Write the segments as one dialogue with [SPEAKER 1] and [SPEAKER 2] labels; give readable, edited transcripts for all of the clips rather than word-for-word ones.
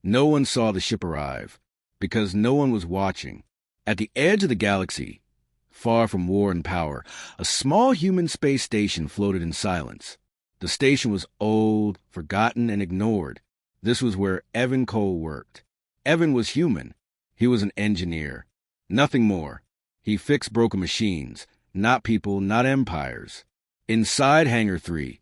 [SPEAKER 1] No one saw the ship arrive, because no one was watching. At the edge of the galaxy, far from war and power, a small human space station floated in silence. The station was old, forgotten, and ignored. This was where Evan Cole worked. Evan was human. He was an engineer. Nothing more. He fixed broken machines, not people, not empires. Inside Hangar 3,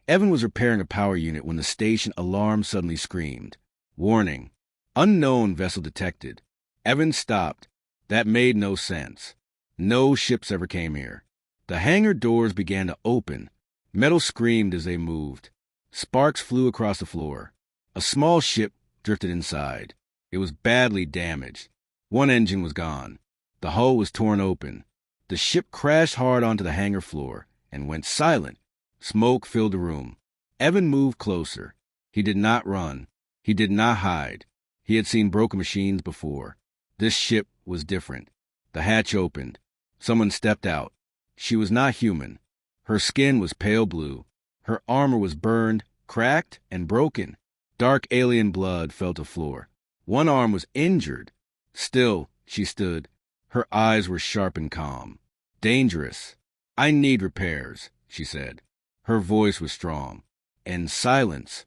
[SPEAKER 1] Evan was repairing a power unit when the station alarm suddenly screamed. Warning. Unknown vessel detected. Evan stopped. That made no sense. No ships ever came here. The hangar doors began to open. Metal screamed as they moved. Sparks flew across the floor. A small ship drifted inside. It was badly damaged. One engine was gone. The hull was torn open. The ship crashed hard onto the hangar floor and went silent. Smoke filled the room. Evan moved closer. He did not run. He did not hide. He had seen broken machines before. This ship was different. The hatch opened. Someone stepped out. She was not human. Her skin was pale blue. Her armor was burned, cracked, and broken. Dark alien blood fell to the floor. One arm was injured. Still, she stood. Her eyes were sharp and calm. Dangerous. I need repairs, she said. Her voice was strong. And silence.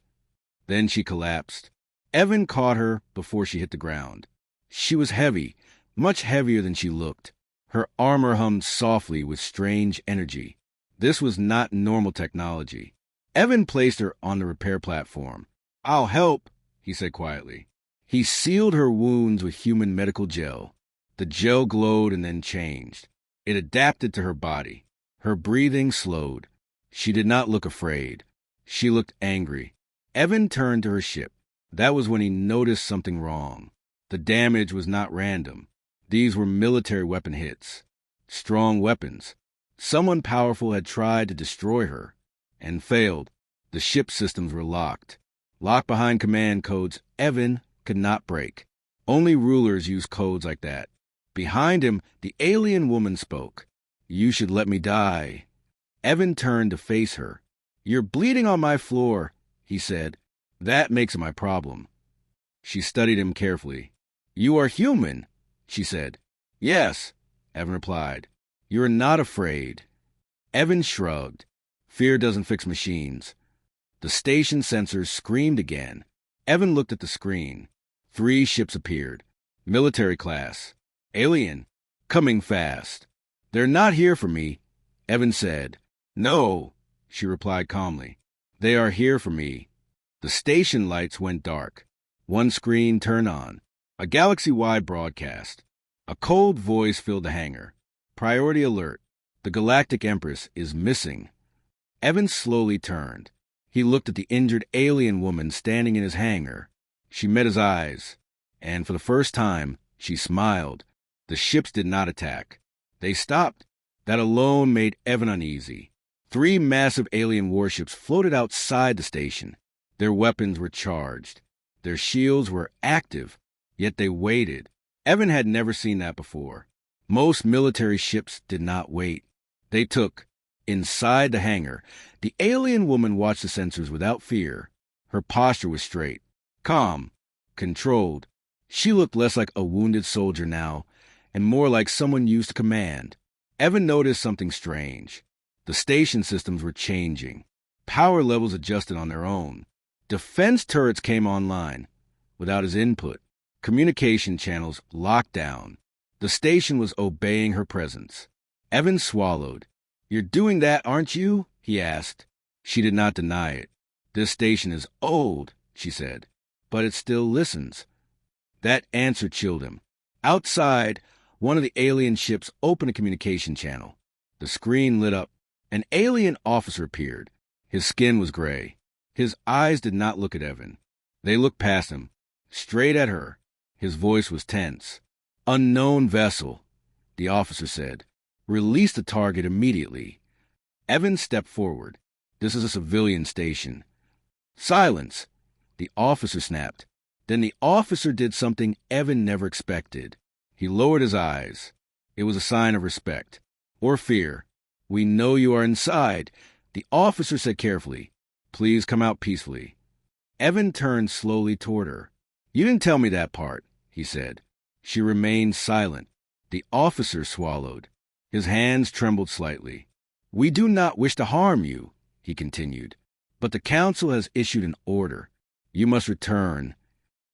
[SPEAKER 1] Then she collapsed. Evan caught her before she hit the ground. She was heavy, much heavier than she looked. Her armor hummed softly with strange energy. This was not normal technology. Evan placed her on the repair platform. I'll help, he said quietly. He sealed her wounds with human medical gel. The gel glowed and then changed. It adapted to her body. Her breathing slowed. She did not look afraid. She looked angry. Evan turned to her ship. That was when he noticed something wrong. The damage was not random. These were military weapon hits. Strong weapons. Someone powerful had tried to destroy her and failed. The ship systems were locked. Locked behind command codes Evan could not break. Only rulers use codes like that. Behind him, the alien woman spoke. You should let me die. Evan turned to face her. You're bleeding on my floor, he said. That makes it my problem. She studied him carefully. You are human, she said. Yes, Evan replied. You're not afraid. Evan shrugged. Fear doesn't fix machines. The station sensors screamed again. Evan looked at the screen. 3 ships appeared. Military class. Alien. Coming fast. They're not here for me, Evan said. No, she replied calmly. They are here for me. The station lights went dark. One screen turned on. A galaxy-wide broadcast. A cold voice filled the hangar. Priority alert. The Galactic Empress is missing. Evan slowly turned. He looked at the injured alien woman standing in his hangar. She met his eyes, and for the first time, she smiled. The ships did not attack. They stopped. That alone made Evan uneasy. 3 massive alien warships floated outside the station. Their weapons were charged. Their shields were active, yet they waited. Evan had never seen that before. Most military ships did not wait. They took. Inside the hangar, the alien woman watched the sensors without fear. Her posture was straight, calm, controlled. She looked less like a wounded soldier now, and more like someone used to command. Evan noticed something strange. The station systems were changing. Power levels adjusted on their own. Defense turrets came online without his input. Communication channels locked down. The station was obeying her presence. Evan swallowed. You're doing that, aren't you? He asked. She did not deny it. This station is old, she said, but it still listens. That answer chilled him. Outside, one of the alien ships opened a communication channel. The screen lit up. An alien officer appeared. His skin was gray. His eyes did not look at Evan. They looked past him, straight at her. His voice was tense. Unknown vessel, the officer said. Release the target immediately. Evan stepped forward. This is a civilian station. Silence, the officer snapped. Then the officer did something Evan never expected. He lowered his eyes. It was a sign of respect. Or fear. We know you are inside, the officer said carefully. Please come out peacefully. Evan turned slowly toward her. You didn't tell me that part, he said. She remained silent. The officer swallowed. His hands trembled slightly. We do not wish to harm you, he continued, but the council has issued an order. You must return.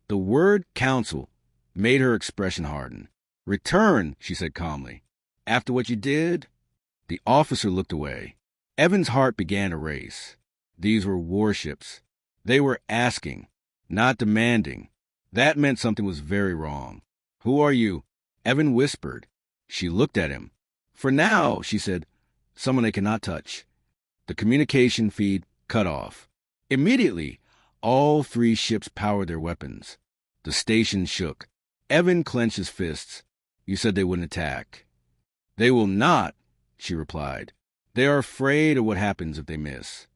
[SPEAKER 1] The word council made her expression harden. Return, she said calmly. After what you did? The officer looked away. Evan's heart began to race. These were warships. They were asking, not demanding. That meant something was very wrong. Who are you? Evan whispered. She looked at him. For now, she said, someone they cannot touch. The communication feed cut off. Immediately, all three ships powered their weapons. The station shook. Evan clenched his fists. You said they wouldn't attack. They will not, she replied. They are afraid of what happens if they miss.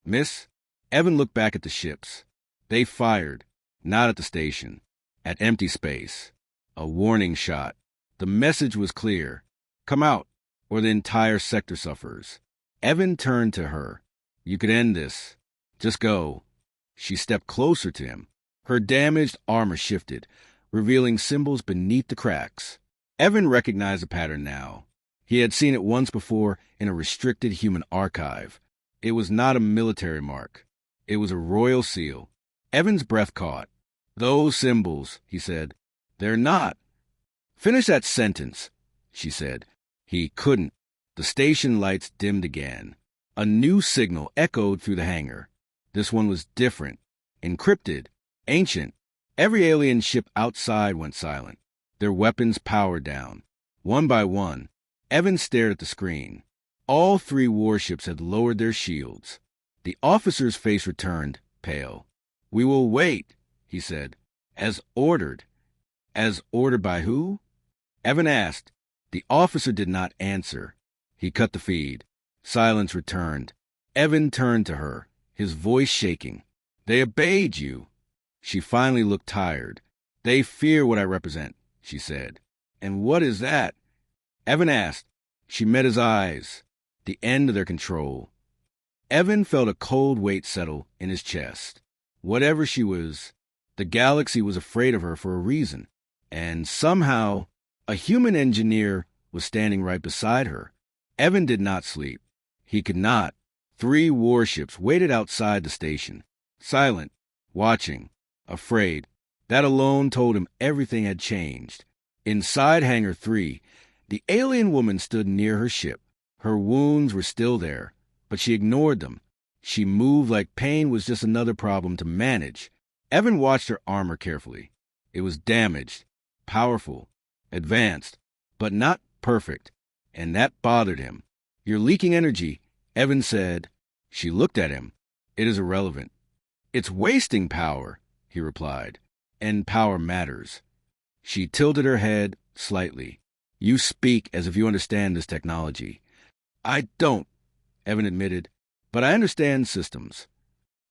[SPEAKER 1] Miss? Evan looked back at the ships. They fired, not at the station, at empty space. A warning shot. The message was clear. Come out, or the entire sector suffers. Evan turned to her. You could end this. Just go. She stepped closer to him. Her damaged armor shifted, revealing symbols beneath the cracks. Evan recognized the pattern now. He had seen it once before in a restricted human archive. It was not a military mark. It was a royal seal. Evan's breath caught. Those symbols, he said. They're not. Finish that sentence, she said. He couldn't. The station lights dimmed again. A new signal echoed through the hangar. This one was different, encrypted, ancient. Every alien ship outside went silent. Their weapons powered down. One by one, Evan stared at the screen. All three warships had lowered their shields. The officer's face returned, pale. We will wait, he said. As ordered. As ordered by who? Evan asked. The officer did not answer. He cut the feed. Silence returned. Evan turned to her, his voice shaking. They obeyed you. She finally looked tired. They fear what I represent, she said. And what is that? Evan asked. She met his eyes. The end of their control. Evan felt a cold weight settle in his chest. Whatever she was, the galaxy was afraid of her for a reason. And somehow, a human engineer was standing right beside her. Evan did not sleep. He could not. 3 warships waited outside the station, silent, watching, afraid. That alone told him everything had changed. Inside Hangar 3, the alien woman stood near her ship. Her wounds were still there, but she ignored them. She moved like pain was just another problem to manage. Evan watched her armor carefully. It was damaged, powerful, advanced, but not perfect, and that bothered him. You're leaking energy, Evan said. She looked at him. It is irrelevant. It's wasting power, he replied, and power matters. She tilted her head slightly. You speak as if you understand this technology. I don't, Evan admitted, but I understand systems.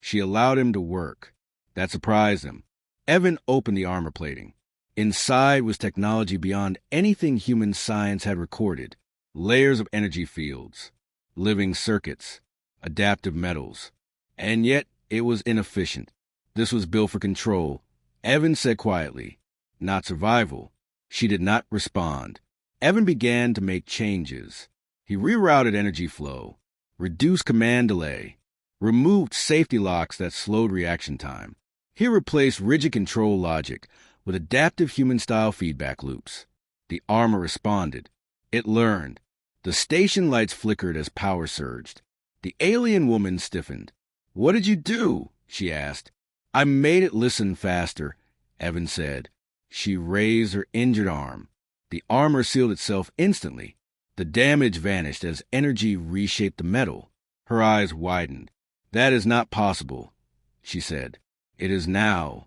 [SPEAKER 1] She allowed him to work. That surprised him. Evan opened the armor plating. Inside was technology beyond anything human science had recorded. Layers of energy fields, living circuits, adaptive metals. And yet it was inefficient. This was built for control. Evan said quietly, not survival. She did not respond. Evan began to make changes. He rerouted energy flow, reduced command delay, removed safety locks that slowed reaction time. He replaced rigid control logic with adaptive human-style feedback loops. The armor responded. It learned. The station lights flickered as power surged. The alien woman stiffened. What did you do? She asked. I made it listen faster, Evan said. She raised her injured arm. The armor sealed itself instantly. The damage vanished as energy reshaped the metal. Her eyes widened. That is not possible, she said. It is now.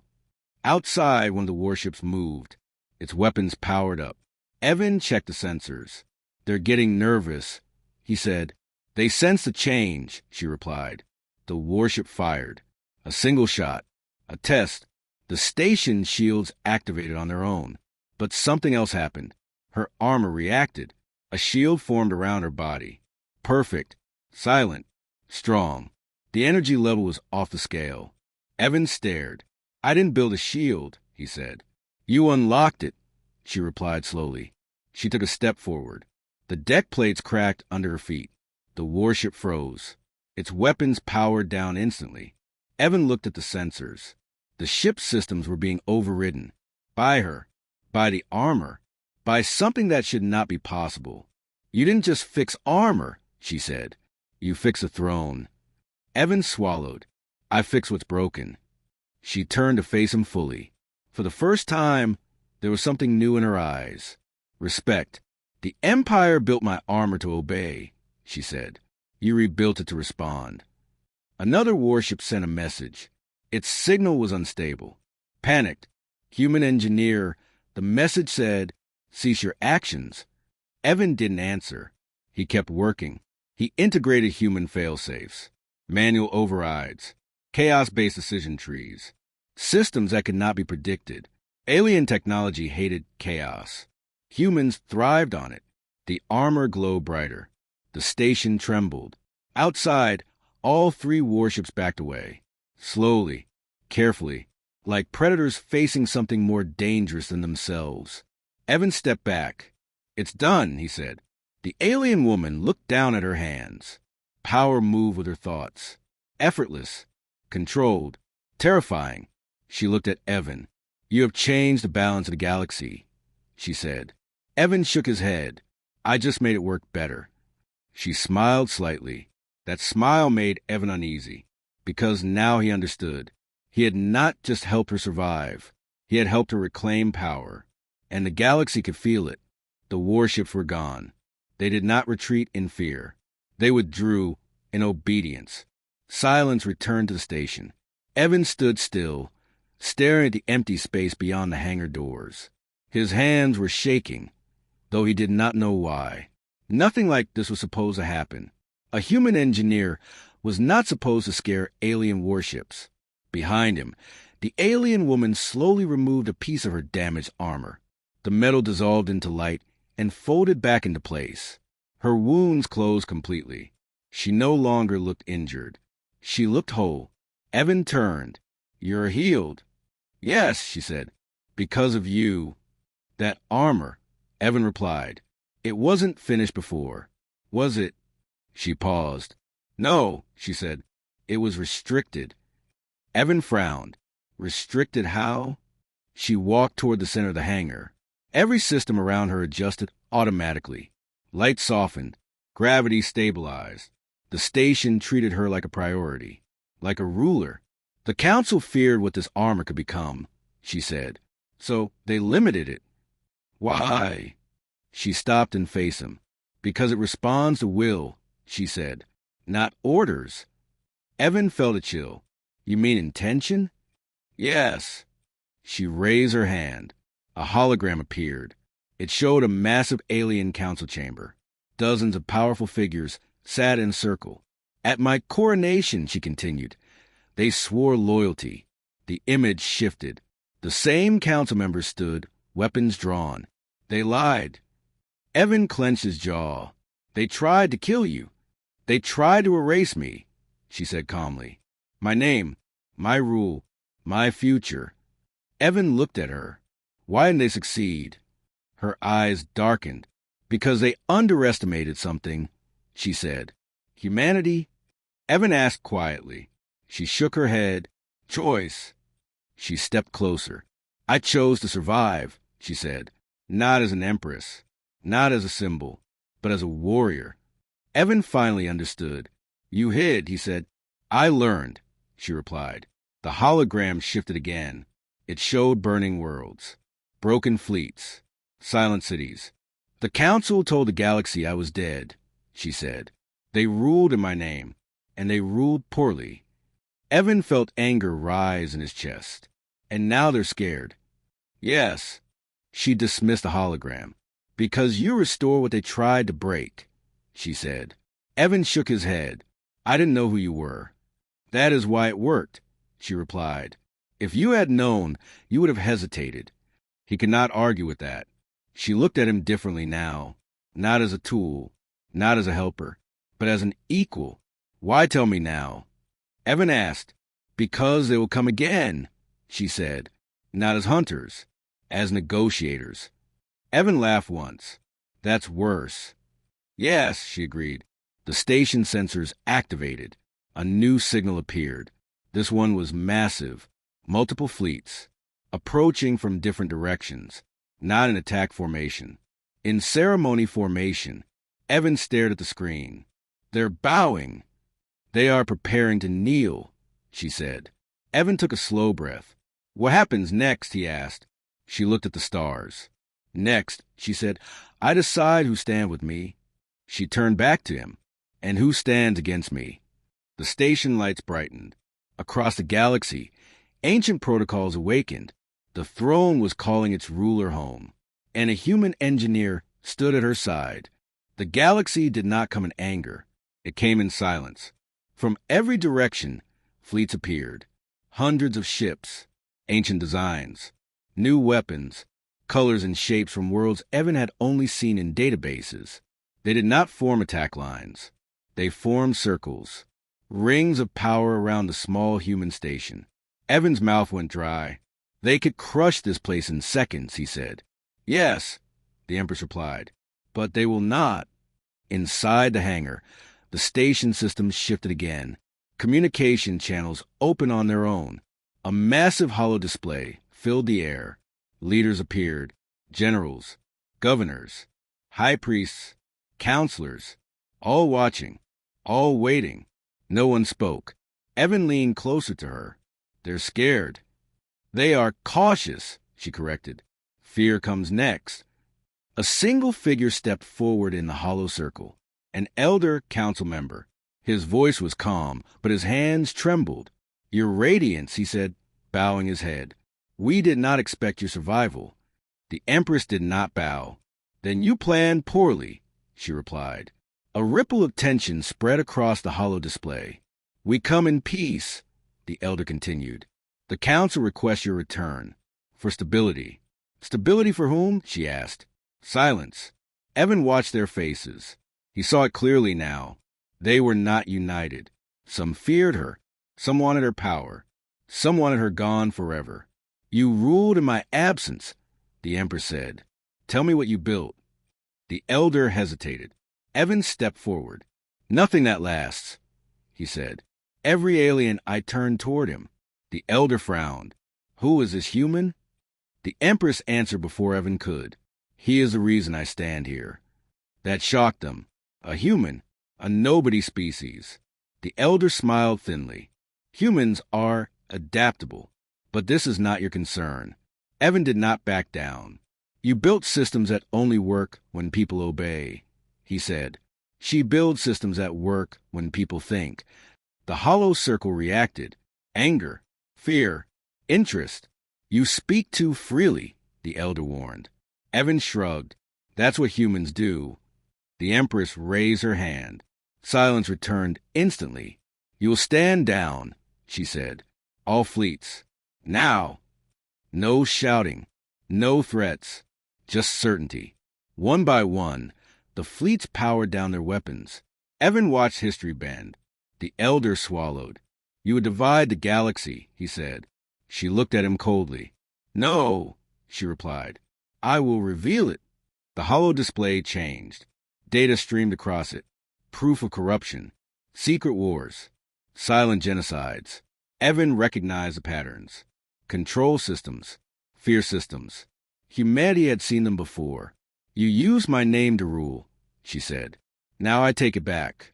[SPEAKER 1] Outside, one of the warships moved. Its weapons powered up. Evan checked the sensors. They're getting nervous, he said. They sense the change, she replied. The warship fired. A single shot. A test. The station shields activated on their own. But something else happened. Her armor reacted. A shield formed around her body. Perfect. Silent. Strong. The energy level was off the scale. Evan stared. I didn't build a shield, he said. You unlocked it, she replied slowly. She took a step forward. The deck plates cracked under her feet. The warship froze. Its weapons powered down instantly. Evan looked at the sensors. The ship's systems were being overridden. By her. By the armor. By something that should not be possible. You didn't just fix armor, she said. You fix a throne. Evan swallowed. I fix what's broken. She turned to face him fully. For the first time, there was something new in her eyes. Respect. The Empire built my armor to obey, she said. You rebuilt it to respond. Another warship sent a message. Its signal was unstable. Panicked. Human engineer. The message said, cease your actions. Evan didn't answer. He kept working. He integrated human failsafes, manual overrides, chaos-based decision trees, systems that could not be predicted. Alien technology hated chaos. Humans thrived on it. The armor glowed brighter. The station trembled. Outside, all three warships backed away. Slowly, carefully, like predators facing something more dangerous than themselves. Evan stepped back. It's done, he said. The alien woman looked down at her hands. Power moved with her thoughts. Effortless, controlled, terrifying. She looked at Evan. You have changed the balance of the galaxy, she said. Evan shook his head. I just made it work better. She smiled slightly. That smile made Evan uneasy, because now he understood. He had not just helped her survive. He had helped her reclaim power. And the galaxy could feel it. The warships were gone. They did not retreat in fear. They withdrew in obedience. Silence returned to the station. Evan stood still, staring at the empty space beyond the hangar doors. His hands were shaking, though he did not know why. Nothing like this was supposed to happen. A human engineer was not supposed to scare alien warships. Behind him, the alien woman slowly removed a piece of her damaged armor. The metal dissolved into light and folded back into place. Her wounds closed completely. She no longer looked injured. She looked whole. Evan turned. You're healed. Yes, she said. Because of you. That armor, Evan replied. It wasn't finished before. Was it? She paused. No, she said. It was restricted. Evan frowned. Restricted how? She walked toward the center of the hangar. Every system around her adjusted automatically. Light softened. Gravity stabilized. The station treated her like a priority, like a ruler. The council feared what this armor could become, she said. So they limited it. Why? She stopped and faced him. Because it responds to will, she said. Not orders. Evan felt a chill. You mean intention? Yes. She raised her hand. A hologram appeared. It showed a massive alien council chamber. Dozens of powerful figures sat in a circle. At my coronation, she continued, they swore loyalty. The image shifted. The same council members stood, weapons drawn. They lied. Evan clenched his jaw. They tried to kill you. They tried to erase me, she said calmly. My name, my rule, my future. Evan looked at her. Why didn't they succeed? Her eyes darkened. Because they underestimated something, she said. Humanity? Evan asked quietly. She shook her head. Choice. She stepped closer. I chose to survive, she said. Not as an empress, not as a symbol, but as a warrior. Evan finally understood. You hid, he said. I learned, she replied. The hologram shifted again. It showed burning worlds, broken fleets, silent cities. The council told the galaxy I was dead, she said. They ruled in my name, and they ruled poorly. Evan felt anger rise in his chest. And now they're scared. Yes, she dismissed the hologram. Because you restore what they tried to break, she said. Evan shook his head. I didn't know who you were. That is why it worked, she replied. If you had known, you would have hesitated. He could not argue with that. She looked at him differently now, not as a tool, not as a helper, but as an equal. Why tell me now? Evan asked. Because they will come again, she said. Not as hunters, as negotiators. Evan laughed once. That's worse. Yes, she agreed. The station sensors activated. A new signal appeared. This one was massive. Multiple fleets. Approaching from different directions. Not in attack formation. In ceremony formation. Evan stared at the screen. They're bowing. They are preparing to kneel, she said. Evan took a slow breath. What happens next, he asked. She looked at the stars. Next, she said, I decide who stand with me. She turned back to him. And who stands against me? The station lights brightened. Across the galaxy, ancient protocols awakened. The throne was calling its ruler home. And a human engineer stood at her side. The galaxy did not come in anger. It came in silence. From every direction, fleets appeared. Hundreds of ships, ancient designs, new weapons, colors and shapes from worlds Evan had only seen in databases. They did not form attack lines. They formed circles, rings of power around the small human station. Evan's mouth went dry. They could crush this place in seconds, he said. Yes, the Empress replied, but they will not. Inside the hangar, the station systems shifted again. Communication channels opened on their own. A massive holo display filled the air. Leaders appeared, generals, governors, high priests, counselors, all watching, all waiting. No one spoke. Evan leaned closer to her. They're scared. They are cautious, she corrected. Fear comes next. A single figure stepped forward in the hollow circle. An elder council member. His voice was calm, but his hands trembled. Your radiance, he said, bowing his head. We did not expect your survival. The Empress did not bow. Then you planned poorly, she replied. A ripple of tension spread across the hollow display. We come in peace, the elder continued. The council requests your return. For stability. Stability for whom? She asked. Silence. Evan watched their faces. He saw it clearly now. They were not united. Some feared her. Some wanted her power. Some wanted her gone forever. You ruled in my absence, the Empress said. Tell me what you built. The elder hesitated. Evan stepped forward. Nothing that lasts, he said. Every alien I turned toward him. The elder frowned. Who is this human? The Empress answered before Evan could. He is the reason I stand here. That shocked them. A human, a nobody species. The elder smiled thinly. Humans are adaptable, but this is not your concern. Evan did not back down. You built systems that only work when people obey, he said. She builds systems that work when people think. The hollow circle reacted. Anger, fear, interest. You speak too freely, the elder warned. Evan shrugged. That's what humans do. The Empress raised her hand. Silence returned instantly. You will stand down, she said. All fleets. Now. No shouting. No threats. Just certainty. One by one, the fleets powered down their weapons. Evan watched history bend. The elder swallowed. You would divide the galaxy, he said. She looked at him coldly. No, she replied. I will reveal it. The hollow display changed. Data streamed across it. Proof of corruption. Secret wars. Silent genocides. Evan recognized the patterns. Control systems. Fear systems. Humanity had seen them before. You used my name to rule, she said. Now I take it back.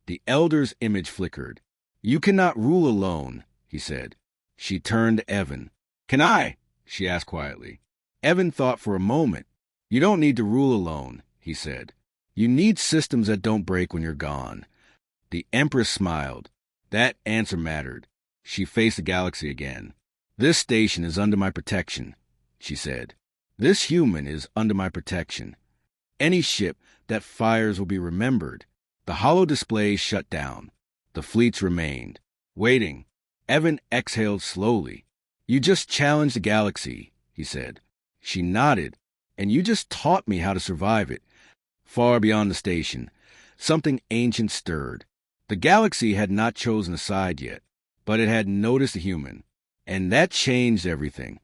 [SPEAKER 1] The elder's image flickered. You cannot rule alone, he said. She turned to Evan. Can I? She asked quietly. Evan thought for a moment. You don't need to rule alone, he said. You need systems that don't break when you're gone. The Empress smiled. That answer mattered. She faced the galaxy again. This station is under my protection, she said. This human is under my protection. Any ship that fires will be remembered. The hollow display shut down. The fleets remained. Waiting. Evan exhaled slowly. You just challenged the galaxy, he said. She nodded. And you just taught me how to survive it. Far beyond the station, something ancient stirred. The galaxy had not chosen a side yet, but it had noticed a human. And that changed everything.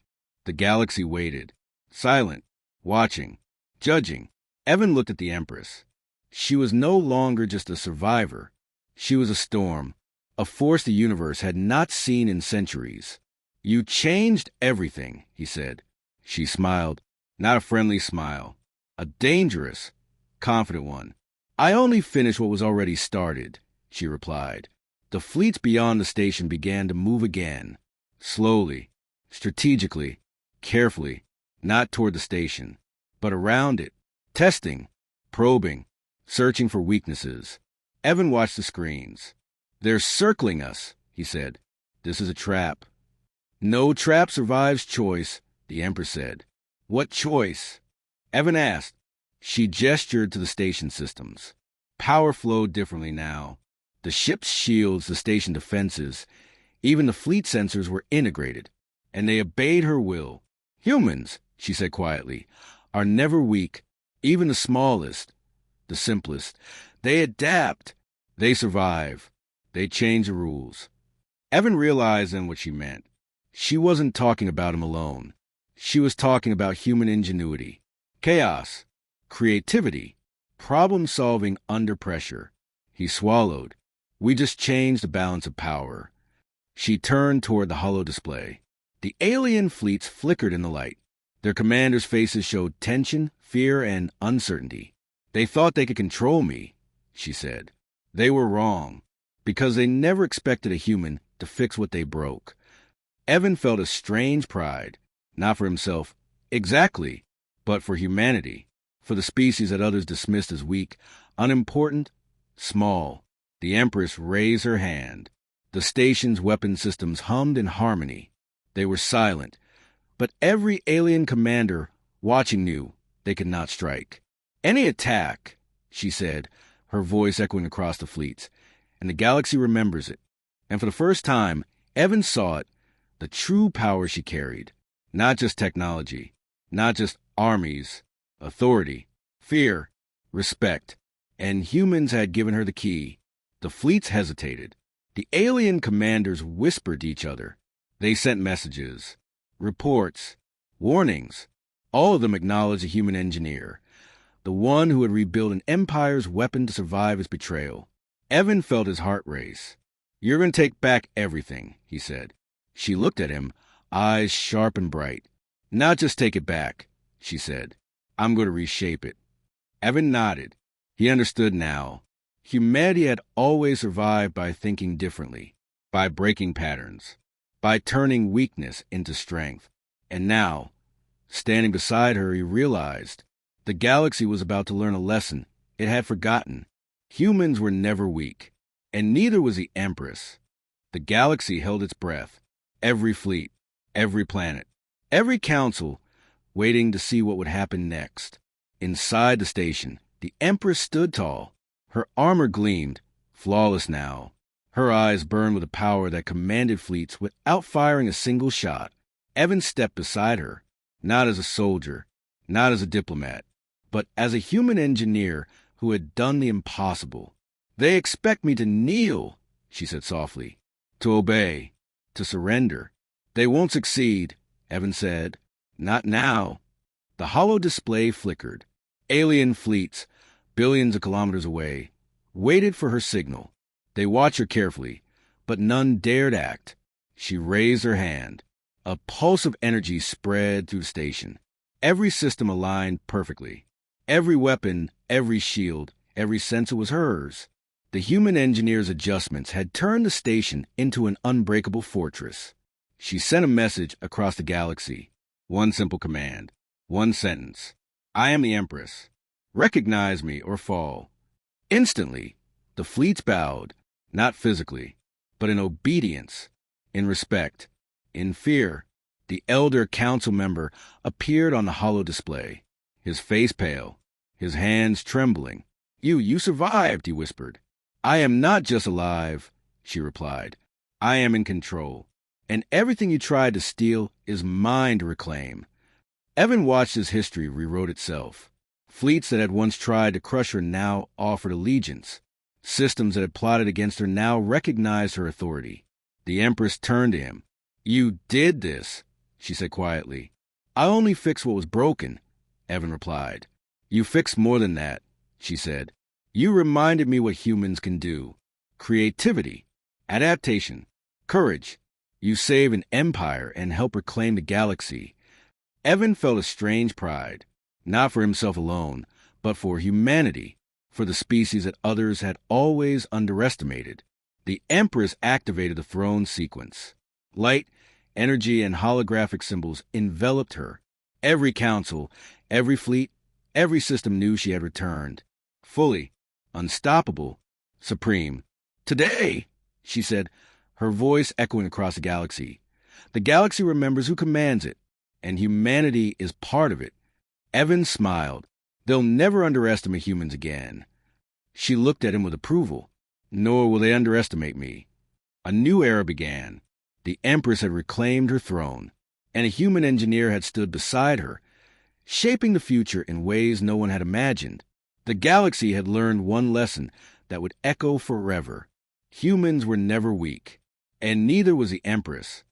[SPEAKER 1] The galaxy waited, silent, watching, judging. Evan looked at the Empress. She was no longer just a survivor. She was a storm, a force the universe had not seen in centuries. "You changed everything," he said. She smiled, not a friendly smile, a dangerous, confident one. "I only finished what was already started," she replied. The fleets beyond the station began to move again, slowly, strategically, carefully, not toward the station, but around it, testing, probing, searching for weaknesses. Evan watched the screens. "They're circling us," he said. "This is a trap." "No trap survives choice," the Empress said. "What choice?" Evan asked. She gestured to the station systems. Power flowed differently now. The ship's shields, the station defenses, even the fleet sensors were integrated, and they obeyed her will. "Humans," she said quietly, "are never weak, even the smallest, the simplest. They adapt. They survive. They change the rules." Evan realized then what she meant. She wasn't talking about him alone. She was talking about human ingenuity, chaos, creativity, problem-solving under pressure. He swallowed. "We just changed the balance of power." She turned toward the holo display. The alien fleets flickered in the light. Their commanders' faces showed tension, fear, and uncertainty. "They thought they could control me," she said. "They were wrong, because they never expected a human to fix what they broke." Evan felt a strange pride, not for himself exactly, but for humanity, for the species that others dismissed as weak, unimportant, small. The Empress raised her hand. The station's weapon systems hummed in harmony. They were silent, but every alien commander watching knew they could not strike. "Any attack," she said, her voice echoing across the fleets, "and the galaxy remembers it." And for the first time, Evan saw it, the true power she carried. Not just technology, not just armies, authority, fear, respect. And humans had given her the key. The fleets hesitated. The alien commanders whispered to each other. They sent messages, reports, warnings. All of them acknowledged a human engineer, the one who had rebuilt an empire's weapon to survive his betrayal. Evan felt his heart race. "You're going to take back everything," he said. She looked at him, eyes sharp and bright. "Not just take it back," she said. "I'm going to reshape it." Evan nodded. He understood now. Humanity had always survived by thinking differently, by breaking patterns, by turning weakness into strength. And now, standing beside her, he realized the galaxy was about to learn a lesson it had forgotten. Humans were never weak, and neither was the Empress. The galaxy held its breath. Every fleet, every planet, every council, waiting to see what would happen next. Inside the station, the Empress stood tall. Her armor gleamed, flawless now. Her eyes burned with a power that commanded fleets without firing a single shot. Evan stepped beside her, not as a soldier, not as a diplomat, but as a human engineer who had done the impossible. "They expect me to kneel," she said softly, "to obey, to surrender." "They won't succeed," Evan said. "Not now." The holo display flickered. Alien fleets, billions of kilometers away, waited for her signal. They watched her carefully, but none dared act. She raised her hand. A pulse of energy spread through the station. Every system aligned perfectly. Every weapon, every shield, every sensor was hers. The human engineer's adjustments had turned the station into an unbreakable fortress. She sent a message across the galaxy. One simple command. One sentence. "I am the Empress. Recognize me or fall." Instantly, the fleets bowed, not physically, but in obedience, in respect, in fear. The elder council member appeared on the holo display, his face pale, his hands trembling. You survived," he whispered. "I am not just alive," she replied. "I am in control, and everything you tried to steal is mine to reclaim." Evan watched as history rewrote itself. Fleets that had once tried to crush her now offered allegiance. Systems that had plotted against her now recognized her authority. The Empress turned to him. "You did this," she said quietly. "I only fixed what was broken," Evan replied. "You fixed more than that," she said. "You reminded me what humans can do. Creativity, adaptation, courage. You save an empire and help reclaim the galaxy." Evan felt a strange pride, not for himself alone, but for humanity, for the species that others had always underestimated. The Empress activated the throne sequence. Light, energy, and holographic symbols enveloped her. Every council, every fleet, every system knew she had returned. Fully, unstoppable, supreme. "Today," she said, her voice echoing across the galaxy. "The galaxy remembers who commands it, and humanity is part of it." Evan smiled. "They'll never underestimate humans again." She looked at him with approval. "Nor will they underestimate me." A new era began. The Empress had reclaimed her throne, and a human engineer had stood beside her, shaping the future in ways no one had imagined. The galaxy had learned one lesson that would echo forever. Humans were never weak, and neither was the Empress.